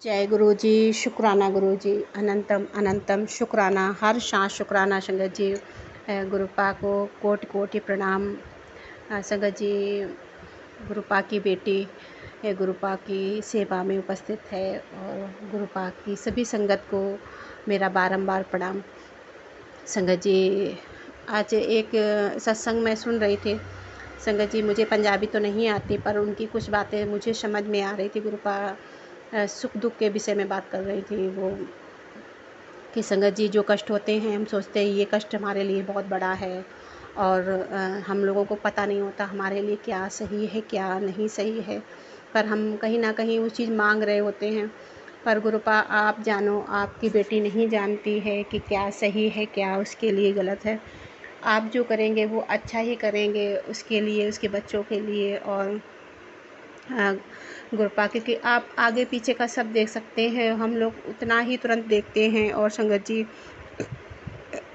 जय गुरु जी, शुक्राना गुरु जी, अनंतम अनंतम शुक्राना, हर सांस शुक्राना संगत जी। गुरुपा को कोटि कोटि प्रणाम। संगत जी, गुरुपा की बेटी गुरुपा की सेवा में उपस्थित है और गुरुपा की सभी संगत को मेरा बारंबार प्रणाम। संगत जी, आज एक सत्संग में सुन रही थी। संगत जी, मुझे पंजाबी तो नहीं आती, पर उनकी कुछ बातें मुझे समझ में आ रही थी। गुरुपा सुख दुख के विषय में बात कर रही थी वो, कि संगत जी, जो कष्ट होते हैं हम सोचते हैं ये कष्ट हमारे लिए बहुत बड़ा है और हम लोगों को पता नहीं होता हमारे लिए क्या सही है क्या नहीं सही है, पर हम कहीं ना कहीं वो चीज़ मांग रहे होते हैं। पर गुरुपा, आप जानो, आपकी बेटी नहीं जानती है कि क्या सही है क्या उसके लिए गलत है। आप जो करेंगे वो अच्छा ही करेंगे उसके लिए, उसके बच्चों के लिए। और गुरुपा, क्योंकि आप आगे पीछे का सब देख सकते हैं, हम लोग उतना ही तुरंत देखते हैं। और संगत जी,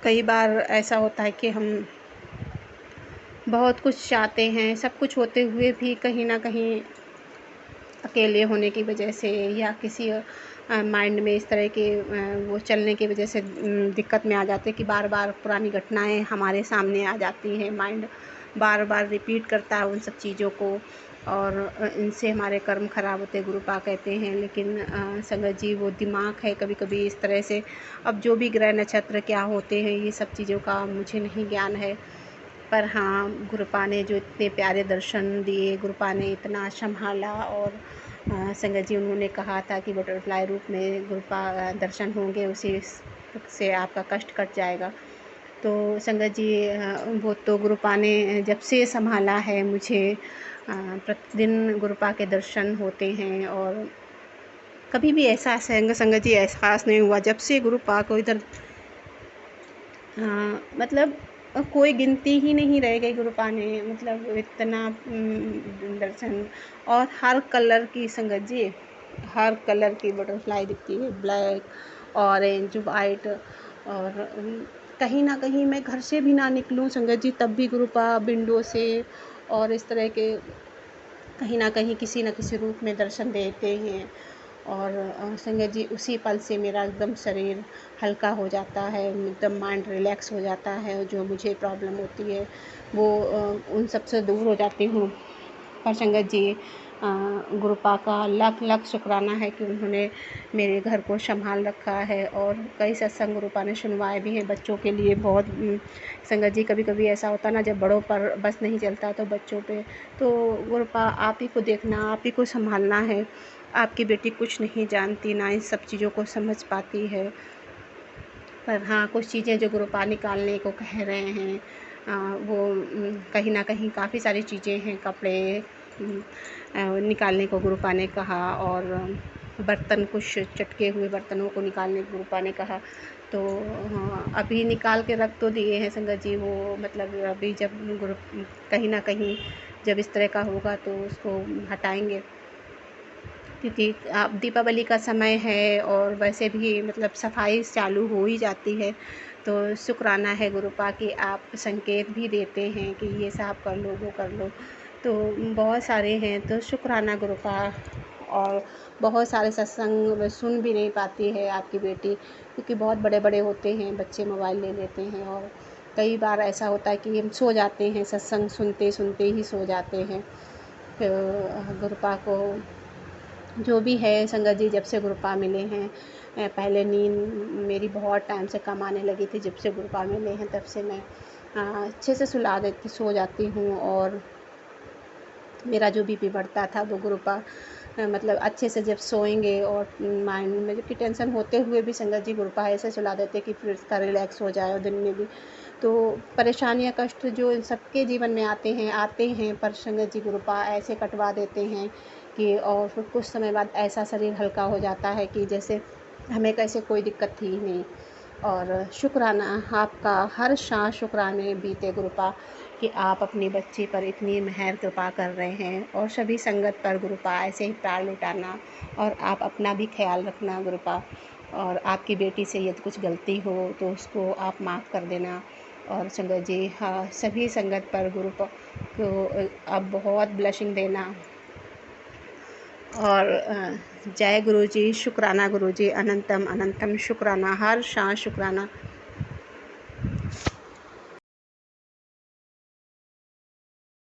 कई बार ऐसा होता है कि हम बहुत कुछ चाहते हैं, सब कुछ होते हुए भी कहीं ना कहीं अकेले होने की वजह से या किसी माइंड में इस तरह के वो चलने की वजह से दिक्कत में आ जाते हैं कि बार बार पुरानी घटनाएं हमारे सामने आ जाती हैं। माइंड बार बार रिपीट करता है उन सब चीज़ों को और इनसे हमारे कर्म खराब होते, गुरुपा कहते हैं। लेकिन संगत जी, वो दिमाग है कभी कभी इस तरह से। अब जो भी ग्रह नक्षत्र क्या होते हैं ये सब चीज़ों का मुझे नहीं ज्ञान है, पर हाँ, गुरुपा ने जो इतने प्यारे दर्शन दिए, गुरुपा ने इतना संभाला। और संगत जी, उन्होंने कहा था कि बटरफ्लाई रूप में गुरुपा दर्शन होंगे, उसी से आपका कष्ट कट जाएगा। तो संगत जी, वो तो गुरुपा ने जब से संभाला है मुझे, प्रतिदिन गुरुपा के दर्शन होते हैं और कभी भी ऐसा संगत जी एहसास नहीं हुआ जब से गुरुपा को इधर मतलब कोई गिनती ही नहीं रह गई। गुरुपा ने मतलब इतना दर्शन, और हर कलर की संगत जी, हर कलर की बटरफ्लाई दिखती है, ब्लैक ऑरेंज वाइट। और कहीं ना कहीं मैं घर से भी ना निकलूं संगत जी, तब भी गुरुपा विंडो से और इस तरह के कहीं ना कहीं किसी न किसी रूप में दर्शन देते हैं। और संगत जी, उसी पल से मेरा एकदम शरीर हल्का हो जाता है, एकदम माइंड रिलैक्स हो जाता है। जो मुझे प्रॉब्लम होती है वो उन सब से दूर हो जाती हूँ। पर संगत जी, गुरुपा का लाख लाख शुक्राना है कि उन्होंने मेरे घर को संभाल रखा है और कई सत्संग गुरुपा ने सुनवाए भी हैं बच्चों के लिए बहुत। संगत जी, कभी कभी ऐसा होता ना, जब बड़ों पर बस नहीं चलता तो बच्चों पे, तो गुरुपा आप ही को देखना, आप ही को संभालना है। आपकी बेटी कुछ नहीं जानती, ना इन सब चीज़ों को समझ पाती है। पर हाँ, कुछ चीज़ें जो गुरुपा निकालने को कह रहे हैं, वो कहीं ना कहीं काफ़ी सारी चीज़ें हैं। कपड़े निकालने को गुरुपा ने कहा और बर्तन, कुछ चटके हुए बर्तनों को निकालने को गुरुपा ने कहा। तो हाँ, अभी निकाल के रख तो दिए हैं संगत जी, वो मतलब अभी जब गुरु कहीं ना कहीं जब इस तरह का होगा तो उसको हटाएंगे, क्योंकि अब दीपावली का समय है और वैसे भी मतलब सफाई चालू हो ही जाती है। तो शुक्राना है गुरुपा कि आप संकेत भी देते हैं कि ये साफ कर लो, वो कर लो। तो बहुत सारे हैं, तो शुक्राना गुरुपा। और बहुत सारे सत्संग सुन भी नहीं पाती है आपकी बेटी, क्योंकि बहुत बड़े बड़े होते हैं बच्चे, मोबाइल ले लेते हैं और कई बार ऐसा होता है कि हम सो जाते हैं, सत्संग सुनते सुनते ही सो जाते हैं। फिर गुरुपा को जो भी है संगत जी, जब से गुरुपा मिले हैं, पहले नींद मेरी बहुत टाइम से कम आने लगी थी। जब से गुरुपा मिले हैं तब से मैं अच्छे से सुला देती, सो जाती हूँ। और मेरा जो बीपी बढ़ता था वो गुरुपा मतलब अच्छे से जब सोएंगे और माइंड में जबकि टेंशन होते हुए भी संगत जी गुरुपा ऐसे सुला देते कि फिर उसका रिलैक्स हो जाए। और दिन में भी तो परेशानियाँ, कष्ट जो इन सबके जीवन में आते हैं, पर संगत जी गुरुपा ऐसे कटवा देते हैं कि और फिर कुछ समय बाद ऐसा शरीर हल्का हो जाता है कि जैसे हमें कैसे कोई दिक्कत थी ही नहीं। और शुक्राना आपका, हर सांस शुक्राने बीते गुरुपा कि आप अपनी बच्ची पर इतनी मेहर कृपा कर रहे हैं। और सभी संगत पर गुरुपा ऐसे ही प्यार लुटाना और आप अपना भी ख्याल रखना गुरुपा। और आपकी बेटी से यदि कुछ गलती हो तो उसको आप माफ़ कर देना। और संगत जी, हाँ, सभी संगत पर गुरुपा को आप बहुत ब्लेसिंग देना। और जय गुरु जी, शुक्राना गुरु जी, अनंतम अनंतम शुक्राना, हर शां शुक्राना।